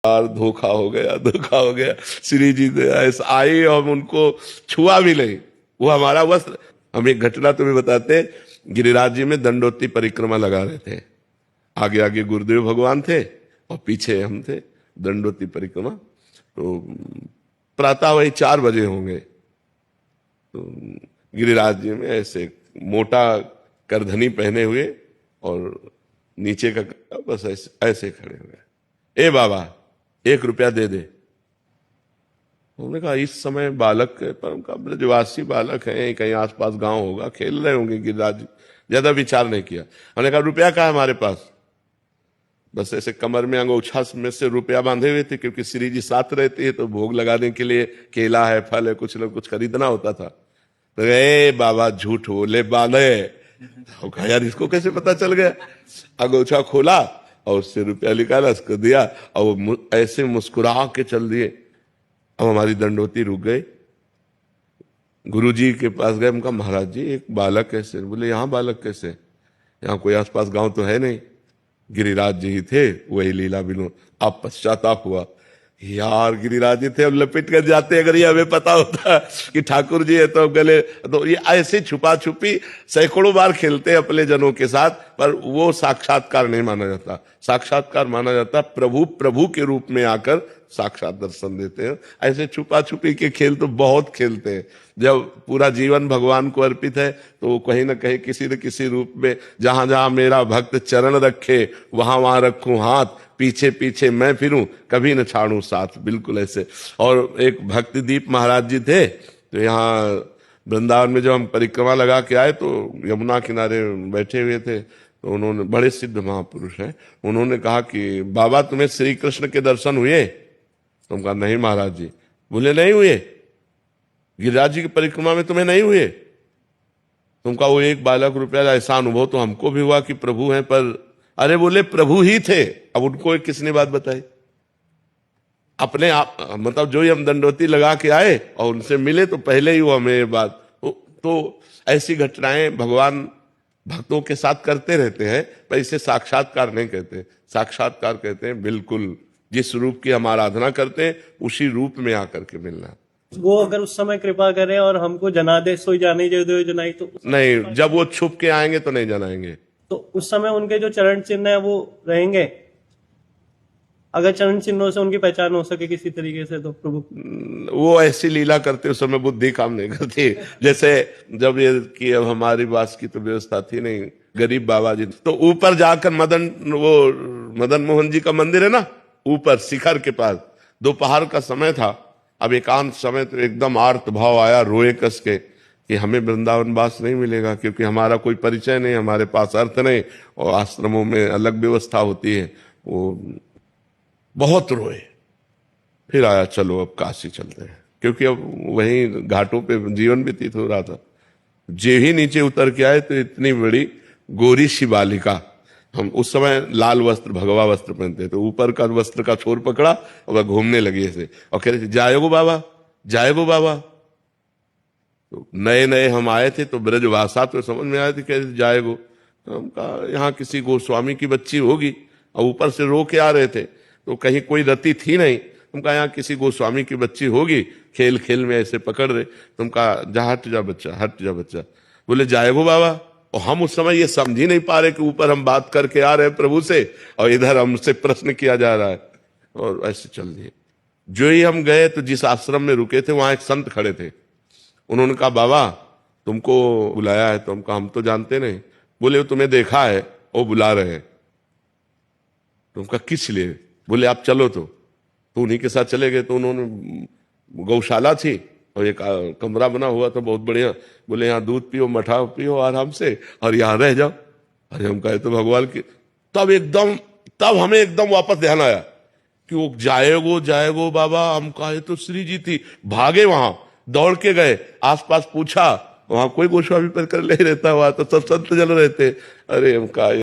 यार धोखा हो गया, धोखा हो गया। श्री जी ऐसा आए और उनको छुआ भी नहीं, वो हमारा वस्त्र। हम एक घटना तुम्हें बताते, गिरिराज जी में दंडोती परिक्रमा लगा रहे थे। आगे आगे गुरुदेव भगवान थे और पीछे हम थे, दंडोती परिक्रमा। तो प्रातः वही 4 बजे होंगे, तो गिरिराज जी में ऐसे मोटा करधनी पहने हुए और नीचे का बस ऐसे ऐसे खड़े हुए। ए बाबा 1 रुपया दे दे। उन्होंने कहा इस समय बालक है, पर उनका ब्रजवासी बालक है, कहीं आसपास गांव होगा, खेल रहे होंगे गिरिराज जी। ज्यादा विचार नहीं किया। हमने कहा रुपया कहाँ है हमारे पास? बस ऐसे कमर में अंगोछा में से रुपया बांधे हुए थे, क्योंकि श्री जी साथ रहते हैं तो भोग लगाने के लिए केला है, फल है, कुछ न कुछ खरीदना होता था। तो ए बाबा झूठ बोले बाले। तो कहा यार इसको कैसे पता चल गया? अंगोछा खोला और उससे रुपया निकाला, उसको दिया और वो ऐसे मुस्कुरा के चल दिए। अब हमारी दंडोती रुक गई। गुरुजी के पास गए, उनका महाराज जी एक बालक कैसे? बोले यहाँ बालक कैसे? यहाँ कोई आसपास गांव तो है नहीं। गिरिराज जी ही थे, वही लीला विनोद। आप पश्चाताप हुआ, यार गिरिराज जी थे, अब लपेट कर जाते अगर ये हमें पता होता कि ठाकुर जी है तो गले। तो ये ऐसे छुपा छुपी सैकड़ों बार खेलते हैं अपने जनों के साथ, पर वो साक्षात्कार नहीं माना जाता। साक्षात्कार माना जाता प्रभु प्रभु के रूप में आकर साक्षात दर्शन देते हैं। ऐसे छुपा छुपी के खेल तो बहुत खेलते हैं। जब पूरा जीवन भगवान को अर्पित है तो वो कहीं ना कहीं किसी न किसी रूप में, जहां जहां मेरा भक्त चरण रखे वहां वहां रखूं हाथ, पीछे पीछे मैं फिरूं, कभी न छाड़ूं साथ। बिल्कुल ऐसे। और एक भक्तिदीप महाराज जी थे, तो यहाँ वृंदावन में जब हम परिक्रमा लगा के आए तो यमुना किनारे बैठे हुए थे। तो उन्होंने, बड़े सिद्ध महापुरुष हैं, उन्होंने कहा कि बाबा तुम्हें श्री कृष्ण के दर्शन हुए? तुम कहा नहीं महाराज जी। बोले नहीं हुए? गिरिराज जी की परिक्रमा में तुम्हें नहीं हुए? तुमका वो 1 बालक रुपया ऐसा अनुभव तो हमको भी हुआ कि प्रभु हैं, पर अरे बोले प्रभु ही थे। अब उनको किसने बात बताई? अपने आप, मतलब जो ही हम दंडोती लगा के आए और उनसे मिले तो पहले ही वो हमें ये बात। तो ऐसी घटनाएं भगवान भक्तों के साथ करते रहते हैं, पर इसे साक्षात्कार नहीं कहते। साक्षात्कार कहते हैं बिल्कुल जिस रूप की हम आराधना करते हैं उसी रूप में आकर के मिलना। वो अगर उस समय कृपा करे और हमको जनादेश सोई जानी जो जनाई तो नहीं, जब वो छुप के आएंगे तो नहीं जनाएंगे। तो उस समय उनके जो चरण चिन्ह है वो रहेंगे। अगर चरण चिन्हों से उनकी पहचान हो सके किसी तरीके से तो प्रभु वो ऐसी लीला करते उस समय बुद्धि काम नहीं करती। जैसे जब ये कि अब हमारी बास की तो व्यवस्था थी नहीं, गरीब बाबा जी तो ऊपर जाकर मदन मोहन जी का मंदिर है ना, ऊपर शिखर के पास, दोपहर का समय था। अब एकांत समय तो एकदम आर्त भाव आया, रोए कस के कि हमें वृंदावन वास नहीं मिलेगा, क्योंकि हमारा कोई परिचय नहीं, हमारे पास अर्थ नहीं, और आश्रमों में अलग व्यवस्था होती है। वो बहुत रोए। फिर आया चलो अब काशी चलते हैं, क्योंकि अब वहीं घाटों पे जीवन व्यतीत हो रहा था। जे ही नीचे उतर के आए तो इतनी बड़ी गोरी सी बालिका, हम उस समय लाल वस्त्र भगवा वस्त्र पहनते, तो ऊपर का वस्त्र का छोर पकड़ा और वह घूमने लगी ऐसे और कह रहे थे जाएगो बाबा, जाएगो बाबा। तो नए नए हम आए थे तो ब्रज भाषा तो समझ में आए थे, कह रहे जाएगो। तो हम कहा यहाँ किसी गोस्वामी की बच्ची होगी, और ऊपर से रो के आ रहे थे तो कहीं कोई रति थी नहीं। तुम कहा यहाँ किसी गोस्वामी की बच्ची होगी, खेल खेल में ऐसे पकड़ रहे। तुम कहा जा हट जा बच्चा, हट जा बच्चा। बोले जाएगो बाबा। और हम उस समय ये समझ ही नहीं पा रहे कि ऊपर हम बात करके आ रहे हैं प्रभु से और इधर हमसे प्रश्न किया जा रहा है, और ऐसे चल दिए। जो ही हम गए तो जिस आश्रम में रुके थे वहां एक संत खड़े थे। उन्होंने कहा बाबा तुमको बुलाया है। तो हम कहा हम तो जानते नहीं। बोले वो तुम्हें देखा है, वो बुला रहे हैं। तुम कहा किस लिए? बोले आप चलो। तो उन्हीं के साथ चले गए। तो उन्होंने, गौशाला थी और एक कमरा बना हुआ था बहुत बढ़िया। बोले यहाँ दूध पियो, मठा पियो आराम से, और यहाँ रह जाओ। अरे हम कहे तो भगवान की। तब हमें एकदम वापस ध्यान आया कि वो जाएगो जाएगो बाबा। हम कहे तो श्री जी थी, भागे वहां, दौड़ के गए, आसपास पूछा, वहां कोई गोस्वामी पर कर ले रहता हुआ तो सब संत जन रहते। अरे हम कहा